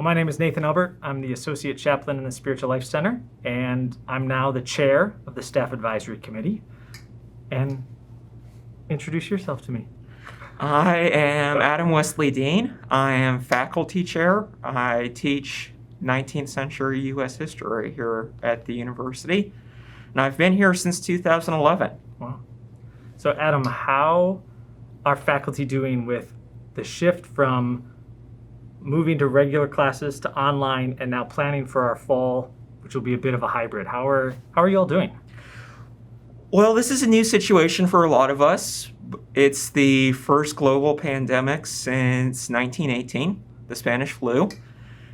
Well, my name is Nathan Albert. I'm the Associate Chaplain in the Spiritual Life Center, and I'm now the Chair of the Staff Advisory Committee. And introduce yourself to me. I am Adam Wesley Dean. I am faculty chair. I teach 19th century U.S. history here at the university, and I've been here since 2011. Wow. So Adam, how are faculty doing with the shift from moving to regular classes to online and now planning for our fall, which will be a bit of a hybrid? How are you all doing? Well, this is a new situation for a lot of us. It's the first global pandemic since 1918, the Spanish flu.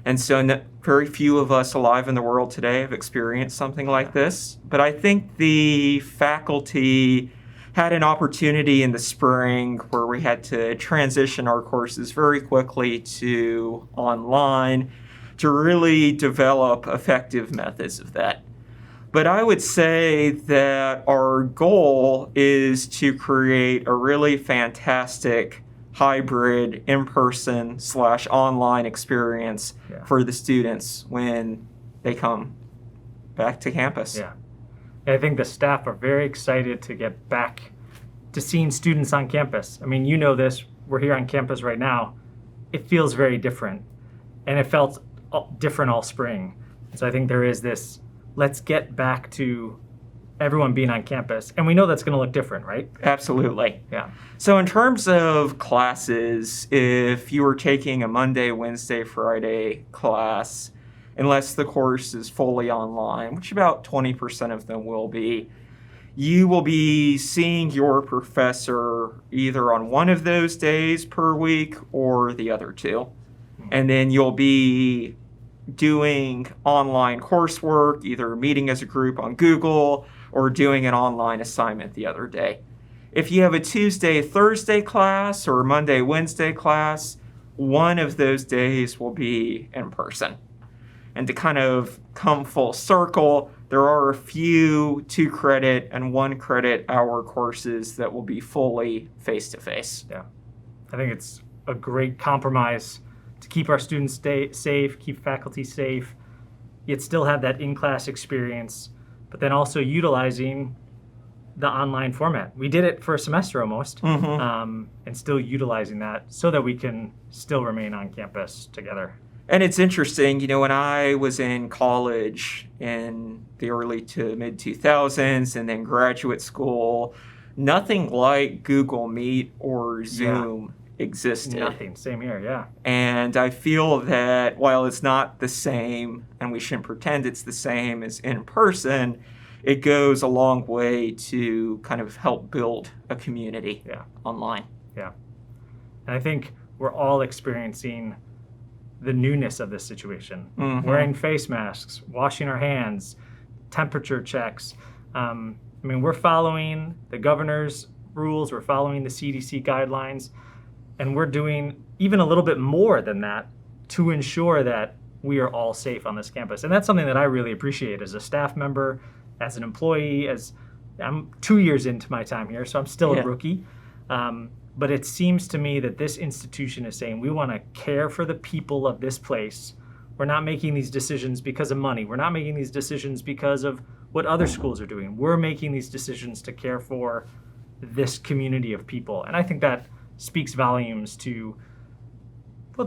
And so very few of us alive in the world today have experienced something like this. But I think the faculty had an opportunity in the spring where we had to transition our courses very quickly to online to really develop effective methods of that. But I would say that our goal is to create a really fantastic hybrid in-person / online experience for the students when they come back to campus. Yeah. I think the staff are very excited to get back to seeing students on campus. I mean, you know this, we're here on campus right now. It feels very different, and it felt different all spring. So I think there is this, let's get back to everyone being on campus. And we know that's going to look different, right? Absolutely. Yeah. So in terms of classes, if you were taking a Monday, Wednesday, Friday class, unless the course is fully online, which about 20% of them will be, you will be seeing your professor either on one of those days per week or the other two. And then you'll be doing online coursework, either meeting as a group on Google or doing an online assignment the other day. If you have a Tuesday, Thursday class or Monday, Wednesday class, one of those days will be in person. And to kind of come full circle, there are a few 2-credit and 1-credit hour courses that will be fully face-to-face. Yeah. I think it's a great compromise to keep our students safe, keep faculty safe, yet still have that in-class experience, but then also utilizing the online format. We did it for a semester almost, and still utilizing that so that we can still remain on campus together. And it's interesting, when I was in college in the early to mid 2000s and then graduate school, nothing like Google Meet or Zoom existed. Nothing. Same here, yeah. And I feel that while it's not the same, and we shouldn't pretend it's the same as in person, it goes a long way to kind of help build a community online. Yeah. And I think we're all experiencing the newness of this situation. Wearing face masks, washing our hands, temperature checks. We're following the governor's rules, we're following the CDC guidelines, and we're doing even a little bit more than that to ensure that we are all safe on this campus. And that's something that I really appreciate as a staff member, as an employee, as I'm 2 years into my time here, so I'm still a rookie. But it seems to me that this institution is saying we want to care for the people of this place. We're not making these decisions because of money. We're not making these decisions because of what other schools are doing. We're making these decisions to care for this community of people. And I think that speaks volumes to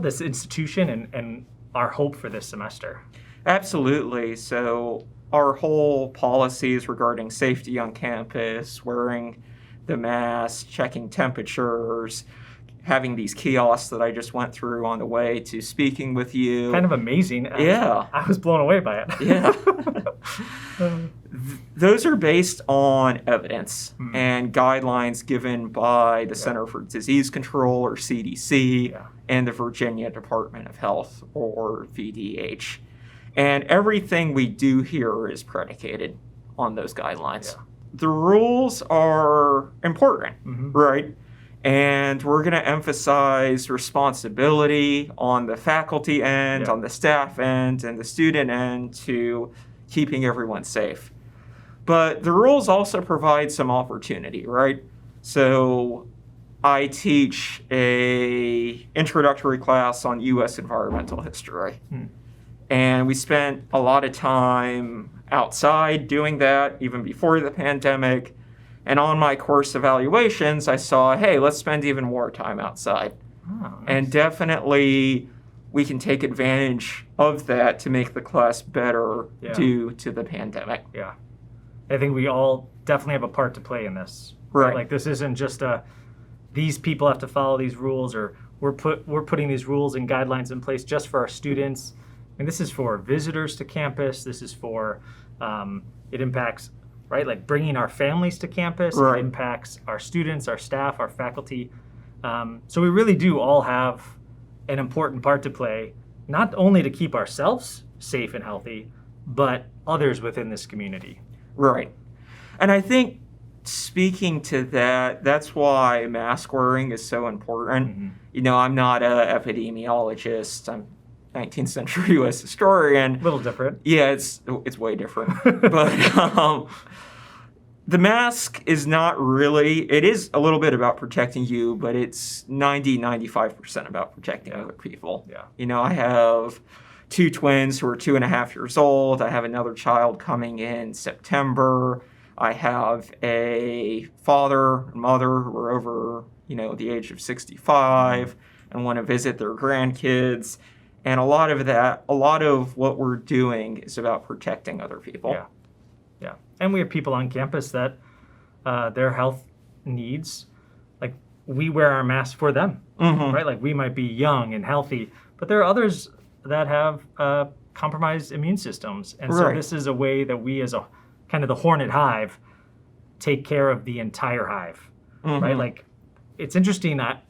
this institution and our hope for this semester. Absolutely. So our whole policies regarding safety on campus, wearing the mask, checking temperatures, having these kiosks that I just went through on the way to speaking with you. Kind of amazing. Yeah. I was blown away by it. Yeah. Those are based on evidence and guidelines given by the Center for Disease Control, or CDC, and the Virginia Department of Health, or VDH. And everything we do here is predicated on those guidelines. Yeah. The rules are important, right? And we're going to emphasize responsibility on the faculty end, on the staff end, and the student end to keeping everyone safe. But the rules also provide some opportunity, right? So I teach a introductory class on U.S. environmental history. And we spent a lot of time outside doing that, even before the pandemic. And on my course evaluations, I saw, hey, let's spend even more time outside. Oh, nice. And definitely we can take advantage of that to make the class better due to the pandemic. Yeah. I think we all definitely have a part to play in this. Right. Like, this isn't just these people have to follow these rules, or we're putting these rules and guidelines in place just for our students. And this is for visitors to campus. This is for, it impacts, right, like bringing our families to campus. Right. It impacts our students, our staff, our faculty. So we really do all have an important part to play, not only to keep ourselves safe and healthy, but others within this community. Right. And I think speaking to that, that's why mask wearing is so important. You know, I'm not an epidemiologist. I'm 19th century U.S. historian. A little different. Yeah, it's way different. But the mask is not really, it is a little bit about protecting you, but it's 95% about protecting other people. Yeah. You know, I have 2 twins who are 2.5 years old. I have another child coming in September. I have a father and mother who are over, you know, the age of 65 and want to visit their grandkids. And a lot of what we're doing is about protecting other people. Yeah. Yeah. And we have people on campus that their health needs, like, we wear our masks for them, right? Like, we might be young and healthy, but there are others that have compromised immune systems. And so this is a way that we, as a kind of the hornet hive, take care of the entire hive, right? Like, it's interesting that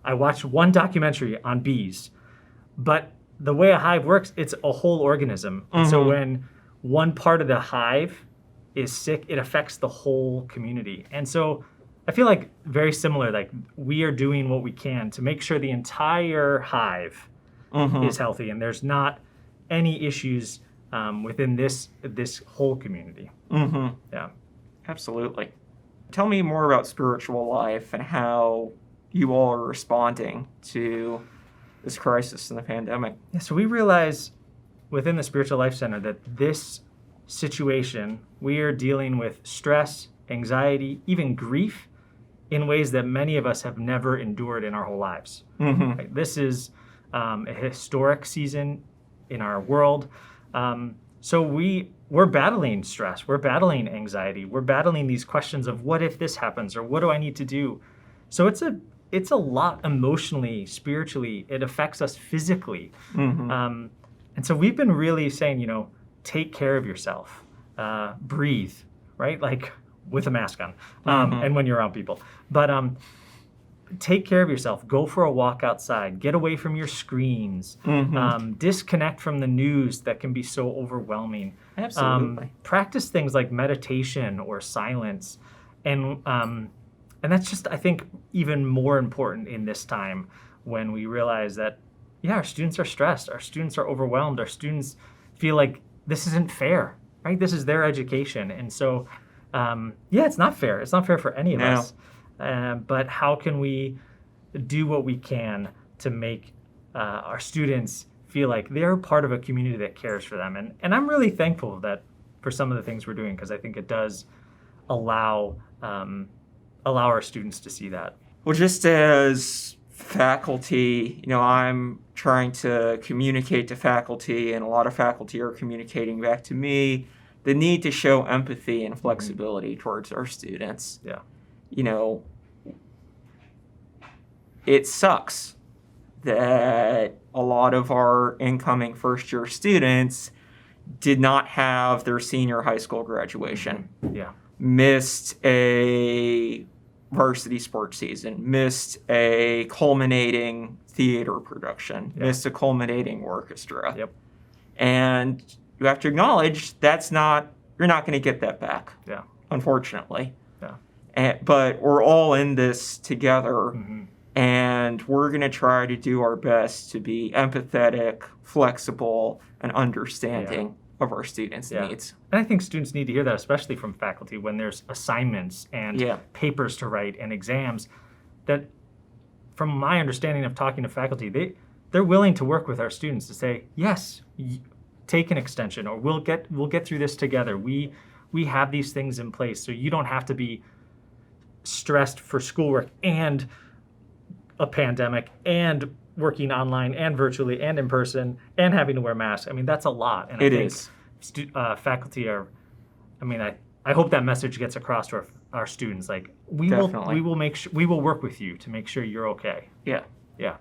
I watched one documentary on bees, but the way a hive works, it's a whole organism. And so when one part of the hive is sick, it affects the whole community. And so I feel like very similar, like, we are doing what we can to make sure the entire hive is healthy and there's not any issues within this whole community. Yeah. Absolutely. Tell me more about spiritual life and how you all are responding to this crisis and the pandemic. Yeah, so we realize within the Spiritual Life Center that this situation, we are dealing with stress, anxiety, even grief in ways that many of us have never endured in our whole lives. Right? This is a historic season in our world. So we're battling stress, we're battling anxiety, we're battling these questions of what if this happens, or what do I need to do? So it's a lot emotionally, spiritually. It affects us physically. And so we've been really saying, you know, take care of yourself, breathe, right? Like, with a mask on, and when you're around people. But take care of yourself. Go for a walk outside. Get away from your screens. Disconnect from the news that can be so overwhelming. Absolutely. Practice things like meditation or silence. And that's just, I think, even more important in this time when we realize that, our students are stressed. Our students are overwhelmed. Our students feel like this isn't fair, right? This is their education. And so, it's not fair. It's not fair for any of us. But how can we do what we can to make our students feel like they're part of a community that cares for them? And I'm really thankful that for some of the things we're doing, because I think it does allow our students to see that. Well, just as faculty, you know, I'm trying to communicate to faculty, and a lot of faculty are communicating back to me the need to show empathy and flexibility towards our students. Yeah. You know, it sucks that a lot of our incoming first-year students did not have their senior high school graduation. Yeah. Missed a varsity sports season, missed a culminating theater production, missed a culminating orchestra. Yep. And you have to acknowledge you're not going to get that back. Yeah. Unfortunately. Yeah. But we're all in this together, and we're going to try to do our best to be empathetic, flexible, and understanding of our students' needs. And I think students need to hear that, especially from faculty when there's assignments and papers to write and exams, that from my understanding of talking to faculty, they're willing to work with our students to say, yes, take an extension, or we'll get through this together. We have these things in place, so you don't have to be stressed for schoolwork and a pandemic and working online and virtually and in person and having to wear masks. I mean, that's a lot. And I think faculty are, I hope that message gets across to our students. Like, we will make sure, we will work with you to make sure you're okay. Yeah. Yeah.